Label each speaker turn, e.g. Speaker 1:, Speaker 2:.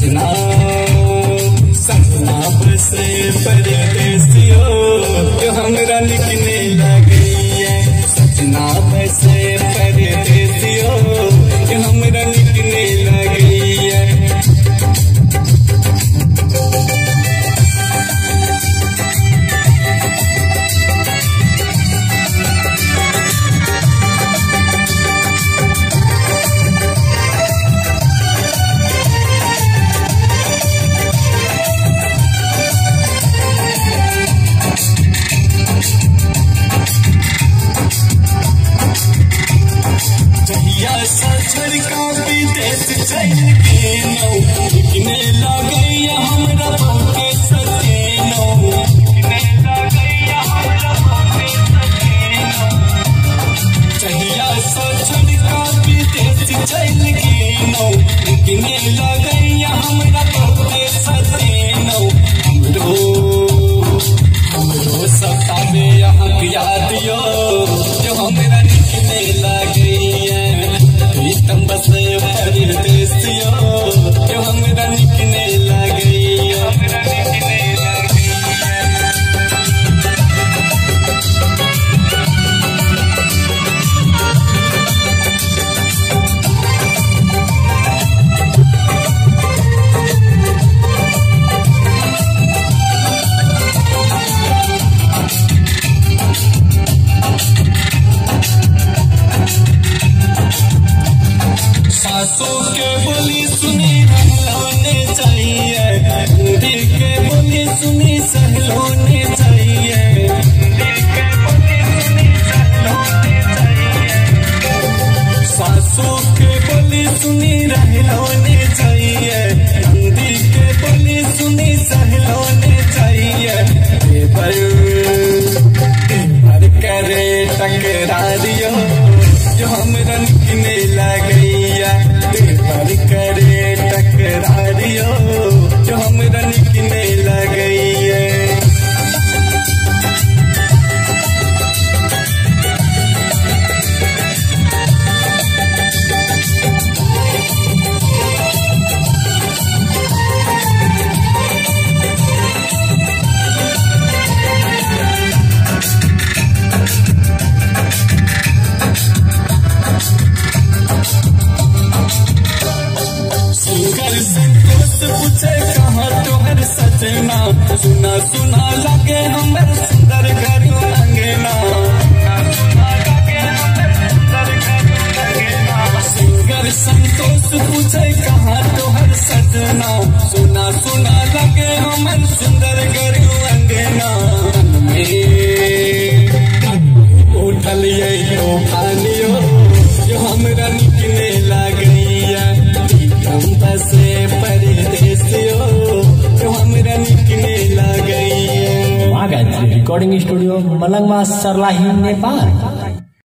Speaker 1: सजना सजना बसे परदेसियो जो हमरा निकने लगी है। सजना बसे परदेसियो जो हमरा निकने लगी है। छड़का विदेश चल के नौ निकने लगी हमरा बहुते सतेनो। चहिया सा छड़का विदेश चल के नौ निकने लगी हमरा बहुते सतेनो। हमरो सतावे यहाँ याद यो जो हमरा निकने लगी है। प्रीतम बसे परदेसियो जो हमरा निकने लगी सासों के बोली सुनी रहलोने चाहिए। हिंदी के बोली सुनी सहलोने चाहिए। सासों के बोली सुनी रहलोने चाहिए। हिंदी के बोली सुनी सहलोने चाहिए। देवर करे टकरारियो जो हमरा निकने लगी देवर करे टकरारियो जो हमरा निकने लगी है। संतोष पूछे कहाँ तोहर सजना। सुना सुना लगे हमर सुंदर घर अंगना। सिंगर संतोष पूछे कहाँ तोहर सजना। सुना सुना लगे हमर सुंदर घर अंगना। उठल ये तूफानियो जो हमरा निकने लगी है। हम बसे परदेसियो जो हमरा निकने लगी है।
Speaker 2: Gayatri recording studio Malangwa Sarlahi Nepal.